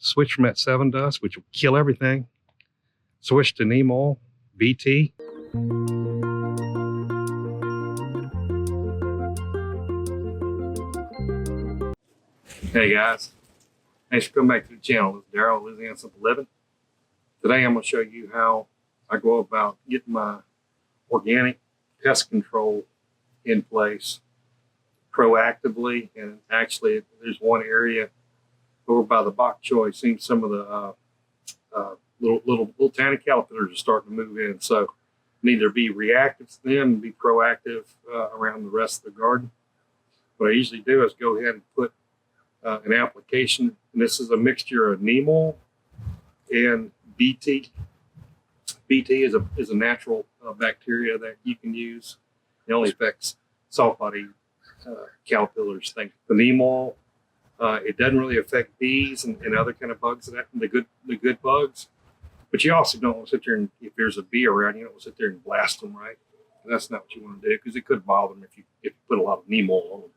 switch from that 7 dust, which will kill everything. Switch to neem oil, BT. Hey guys, thanks for coming back to the channel. This is Daryl, Louisiana Simple Living. Today I'm going to show you how I go about getting my organic pest control in place proactively. And actually, there's one area over by the bok choy. Seen some of the little tiny caterpillars are starting to move in. So neither be reactive to them and be proactive around the rest of the garden. What I usually do is go ahead and put an application, and this is a mixture of neem oil and BT. BT is a natural bacteria that you can use. It only affects soft body caterpillars. The neem oil, it doesn't really affect bees and other kind of bugs, the good bugs. But you also don't want to sit there and, if there's a bee around, you don't want to sit there and blast them, right? That's not what you want to do, because it could bother them if you put a lot of neem oil on them.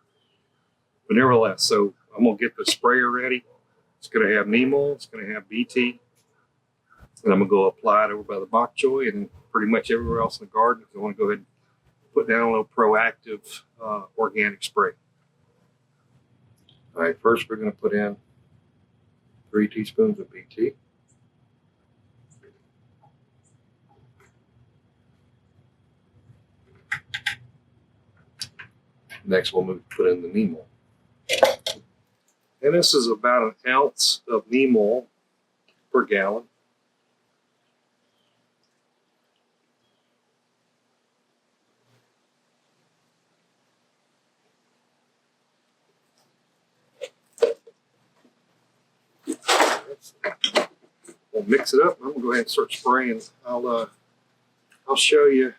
But nevertheless, so I'm going to get the sprayer ready. It's going to have neem oil, it's going to have BT, and I'm going to go apply it over by the bok choy and pretty much everywhere else in the garden. I want to go ahead and put down a little proactive organic spray. All right, first we're going to put in 3 teaspoons of BT. Next we'll put in the neem oil. And this is about 1 ounce of neem oil per gallon. We'll mix it up. I'm gonna go ahead and start spraying. I'll show you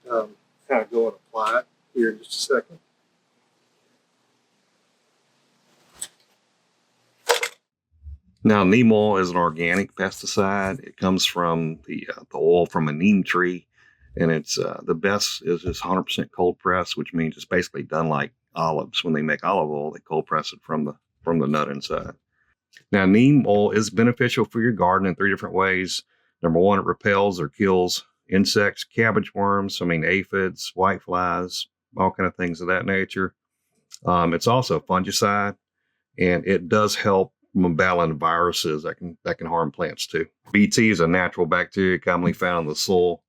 how to go and apply it here in just a second. Now, neem oil is an organic pesticide. It comes from the oil from a neem tree, and it's the best is 100% cold press, which means it's basically done like olives. When they make olive oil, they cold press it from the nut inside. Now, neem oil is beneficial for your garden in 3 different ways. Number 1, it repels or kills insects, cabbage worms, aphids, whiteflies, all kind of things of that nature. It's also a fungicide, and it does help battling viruses that can harm plants too. BT is a natural bacteria commonly found in the soil.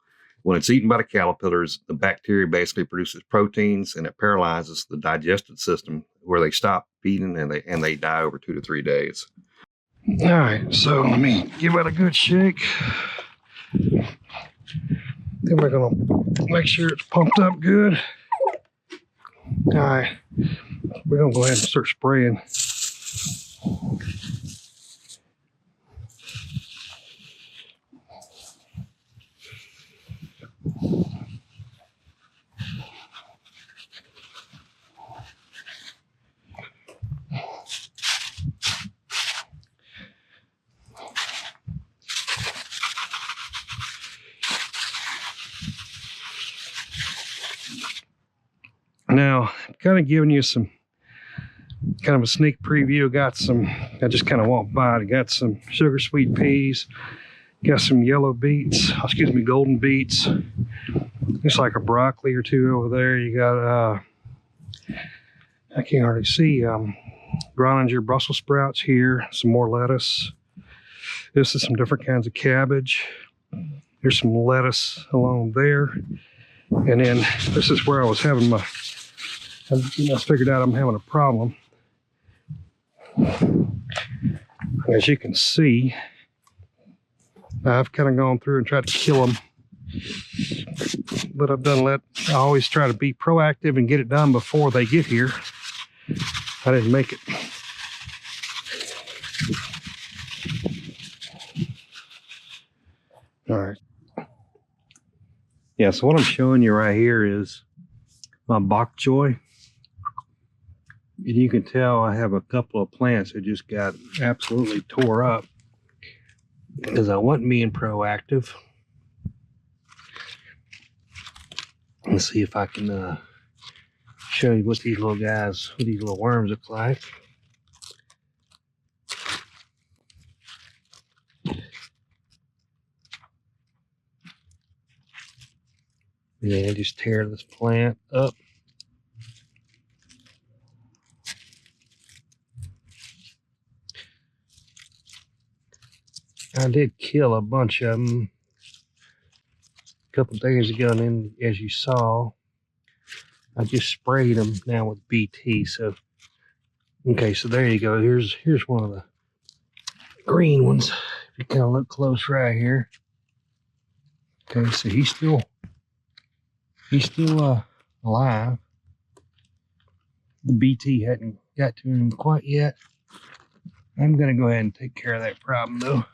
When it's eaten by the caterpillars, the bacteria basically produces proteins, and it paralyzes the digestive system where they stop feeding and they die over 2 to 3 days. All right, so let me give it a good shake. Then we're gonna make sure it's pumped up good. All right, we're gonna go ahead and start spraying. Now, I'm kind of giving you some kind of a sneak preview. I just kind of walked by. I got some sugar sweet peas, got some yellow beets, golden beets. Looks like a broccoli or 2 over there. You got, I can't hardly see, Groninger Brussels sprouts here, some more lettuce. This is some different kinds of cabbage. There's some lettuce along there. And then this is where I was having I figured out I'm having a problem. As you can see, I've kind of gone through and tried to kill them. But I always try to be proactive and get it done before they get here. I didn't make it. All right. Yeah, so what I'm showing you right here is my bok choy. And you can tell I have a couple of plants that just got absolutely tore up because I wasn't being proactive. Let's see if I can show you what these little worms look like. Yeah, just tear this plant up. I did kill a bunch of them a couple days ago, and then as you saw, I just sprayed them now with BT. So, okay, so there you go. Here's one of the green ones. If you kind of look close right here. Okay, so he's still alive. The BT hadn't got to him quite yet. I'm gonna go ahead and take care of that problem though.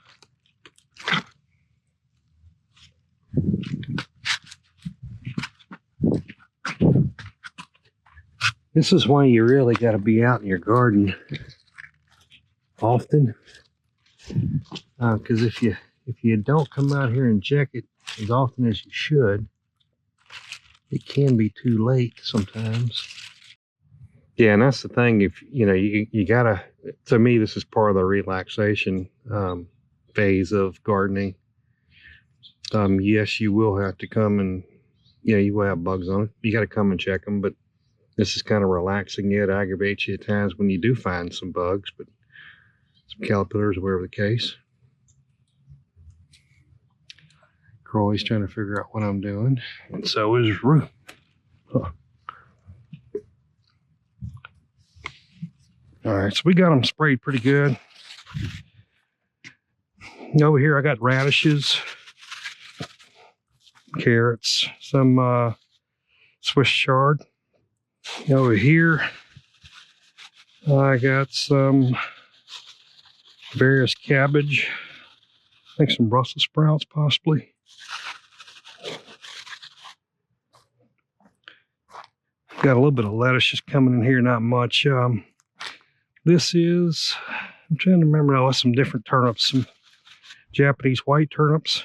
This is why you really got to be out in your garden often, because if you don't come out here and check it as often as you should, it can be too late sometimes. Yeah, and that's the thing. If you gotta. To me, this is part of the relaxation phase of gardening. Yes, you will have to come and you will have bugs on it. You got to come and check them, but this is kind of relaxing. It aggravates you at times when you do find some bugs, but some caterpillars, whatever the case. Crowley's trying to figure out what I'm doing, and so is Ruth. Huh. All right, so we got them sprayed pretty good. Over here, I got radishes, carrots, some Swiss chard. Over here, I got some various cabbage. I think some Brussels sprouts, possibly. Got a little bit of lettuce just coming in here, not much. This is, I'm trying to remember now, some different turnips, some Japanese white turnips.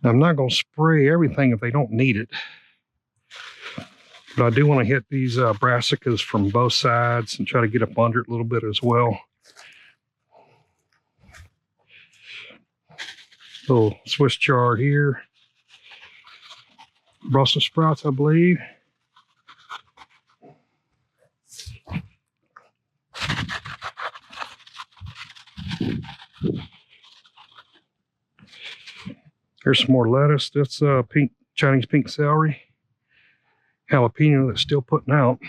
I'm not going to spray everything if they don't need it. But I do want to hit these brassicas from both sides and try to get up under it a little bit as well. Little Swiss chard here. Brussels sprouts, I believe. Here's some more lettuce. That's pink Chinese pink celery. Jalapeno that's still putting out.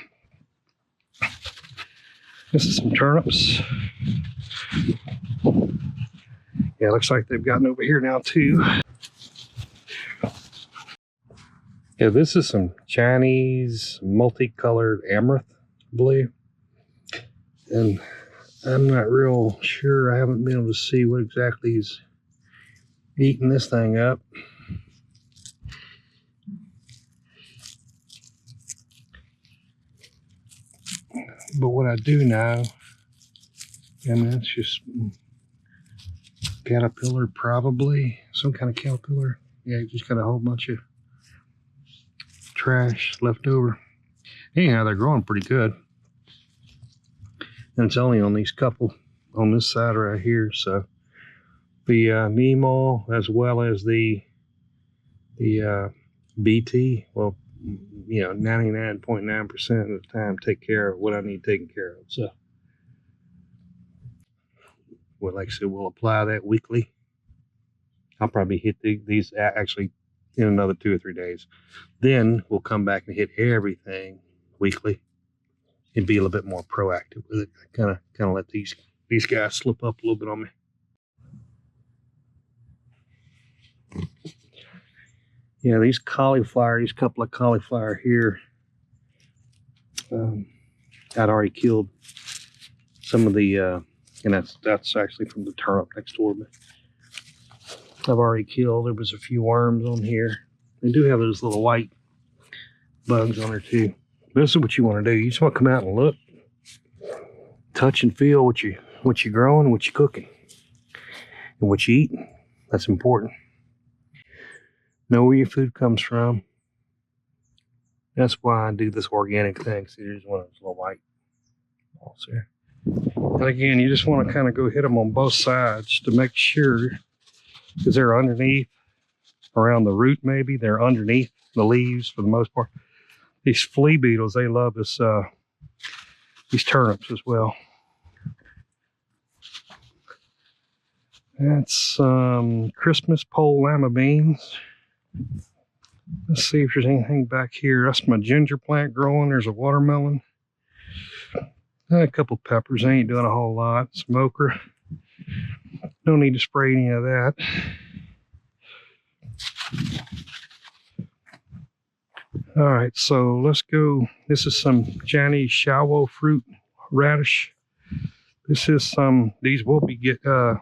This is some turnips. Yeah, looks like they've gotten over here now too. Yeah, this is some Chinese multicolored amaranth, I believe. And I'm not real sure. I haven't been able to see what exactly he's eating this thing up. But what I do know, and that's just caterpillar, probably some kind of caterpillar. Yeah, you just got a whole bunch of trash left over. Anyhow, they're growing pretty good, and it's only on these couple on this side right here. So the neem oil as well as the BT, well, 99.9% of the time take care of what I need taken care of. So, well, like I said, we'll apply that weekly. I'll probably hit these actually in another 2 or 3 days. Then we'll come back and hit everything weekly and be a little bit more proactive with it. Kind of let these guys slip up a little bit on me. Yeah, these cauliflower, these couple of cauliflower here, I'd already killed some of the, and that's actually from the turnip next door, but I've already killed. There was a few worms on here. They do have those little white bugs on there too. This is what you want to do. You just want to come out and look, touch and feel what you're growing, what you're cooking, and what you eat. That's important. Know where your food comes from. That's why I do this organic thing. See, there's one of those little white balls there. And again, you just want to kind of go hit them on both sides to make sure because they're underneath, around the root maybe. They're underneath the leaves for the most part. These flea beetles, they love this, these turnips as well. That's some Christmas pole lima beans. Let's see if there's anything back here. That's my ginger plant growing. There's a watermelon. A couple peppers. I ain't doing a whole lot. Some okra. No need to spray any of that. All right, so let's go. This is some Chinese shawo fruit radish. This is some, these will be the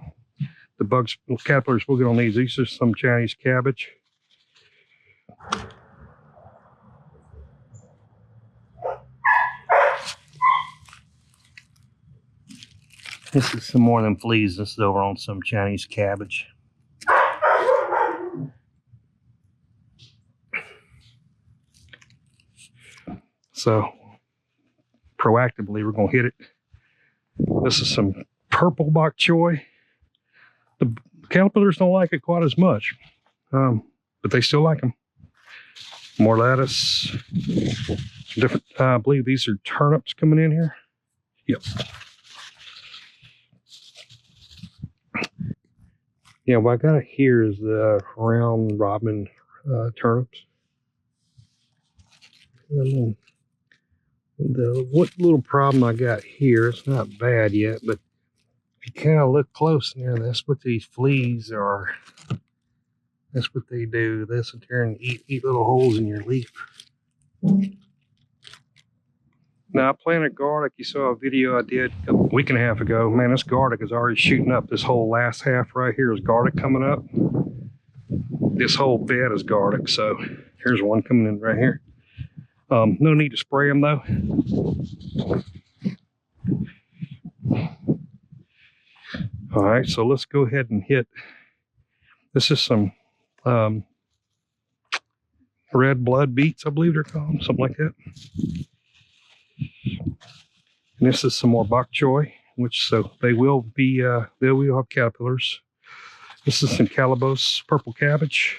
bugs, caterpillars will get on these. These are some Chinese cabbage. This is some more than fleas. This is over on some Chinese cabbage. So proactively, we're gonna hit it. This is some purple bok choy. The caterpillars don't like it quite as much, but they still like them. More lettuce. Different. I believe these are turnips coming in here. Yep. Yeah, what I got here is the round robin turnips. And what little problem I got here, it's not bad yet, but if you kind of look close in there, that's what these fleas are. That's what they do. They sit there and eat little holes in your leaf. Now, I planted garlic. You saw a video I did a week and a half ago. Man, this garlic is already shooting up. This whole last half right here is garlic coming up. This whole bed is garlic. So here's one coming in right here. No need to spray them though. All right, so let's go ahead and hit. This is some red blood beets, I believe they're called, something like that. And this is some more bok choy, which so they will be they will have caterpillars. This is some Calabos purple cabbage.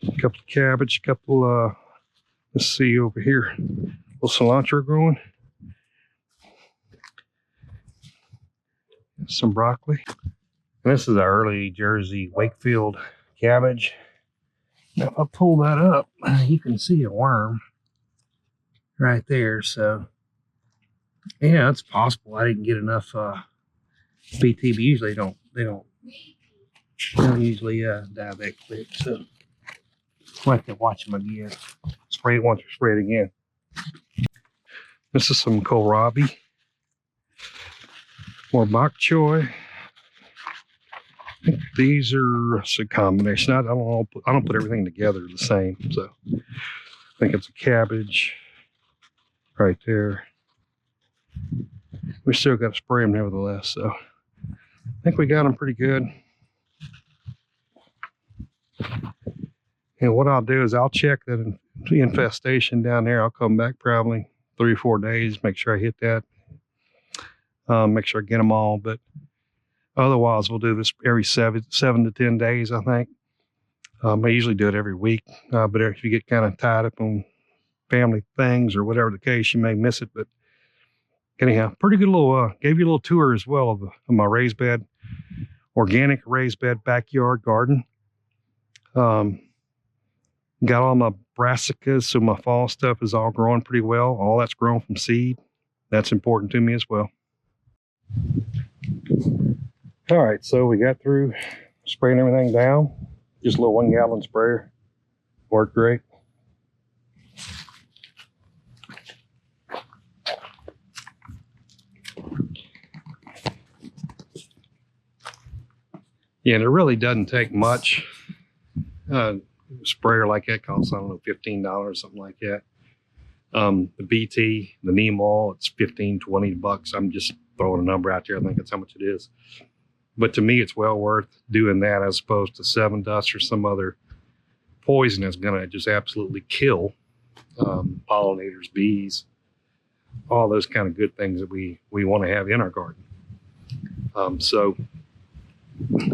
A couple of cabbage, couple let's see over here, a little cilantro growing. Some broccoli. And this is our early Jersey Wakefield cabbage. Now if I pull that up, you can see a worm right there. So yeah, it's possible I didn't get enough BT, but usually they don't usually die that quick. So I'll have to watch them again. Spray it once or spray it again. This is some kohlrabi. More bok choy. I think these are a combination. I don't put everything together the same. So I think it's a cabbage right there. We still got to spray them nevertheless. So I think we got them pretty good. And what I'll do is I'll check that infestation down there. I'll come back probably 3 or 4 days, make sure I hit that. Make sure I get them all. But otherwise, we'll do this every 7 to 10 days, I think. I usually do it every week. But if you get kind of tied up on family things or whatever the case, you may miss it. But anyhow, pretty good little, gave you a little tour as well of my raised bed, organic raised bed backyard garden. Got all my brassicas, so my fall stuff is all growing pretty well. All that's grown from seed. That's important to me as well. All right, so we got through spraying everything down. Just a little 1 gallon sprayer. Worked great. Yeah, and it really doesn't take much. Sprayer like that costs, I don't know, $15, something like that. The BT, the neem oil, it's 15, 20 bucks. I'm just throwing a number out there. I think that's how much it is. But to me, it's well worth doing that as opposed to 7 dust or some other poison that's going to just absolutely kill pollinators, bees, all those kind of good things that we want to have in our garden. So,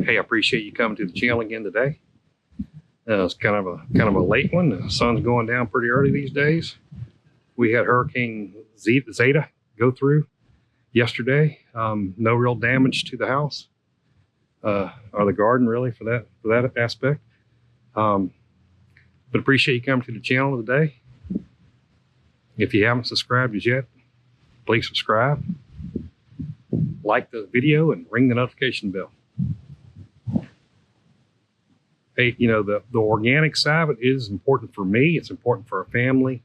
hey, I appreciate you coming to the channel again today. It's kind of a late one. The sun's going down pretty early these days. We had Hurricane Zeta go through yesterday. No real damage to the house or the garden, really, for that aspect. But appreciate you coming to the channel today. If you haven't subscribed as yet, please subscribe, like the video, and ring the notification bell. Hey, you know, the organic side of it is important for me. It's important for our family.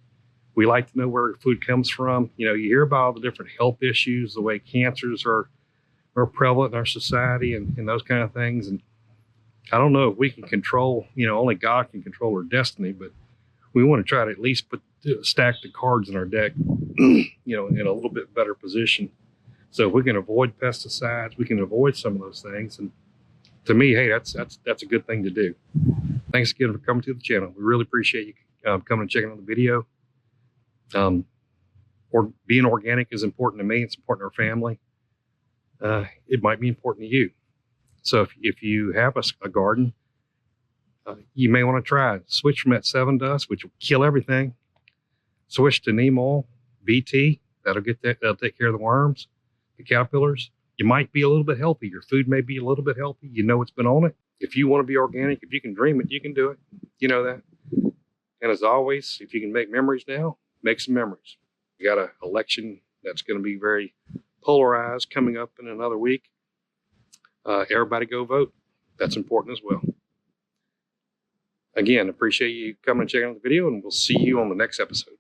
We like to know where food comes from. You know, you hear about all the different health issues, the way cancers are prevalent in our society and those kind of things. And I don't know if we can control, you know, only God can control our destiny, but we want to try to at least stack the cards in our deck, you know, in a little bit better position. So if we can avoid pesticides, we can avoid some of those things. And to me, hey, that's a good thing to do. Thanks again for coming to the channel. We really appreciate you coming and checking out the video. Or being organic is important to me. It's important to our family. It might be important to you. So if you have a garden, you may want to try it. Switch from that 7 dust, which will kill everything. Switch to neem oil, BT. That'll take care of the worms, the caterpillars. You might be a little bit healthy. Your food may be a little bit healthy. You know what's been on it. If you want to be organic, if you can dream it, you can do it. You know that. And as always, if you can make memories now, make some memories. We got an election that's going to be very polarized coming up in another week. Everybody go vote. That's important as well. Again, appreciate you coming and checking out the video, and we'll see you on the next episode.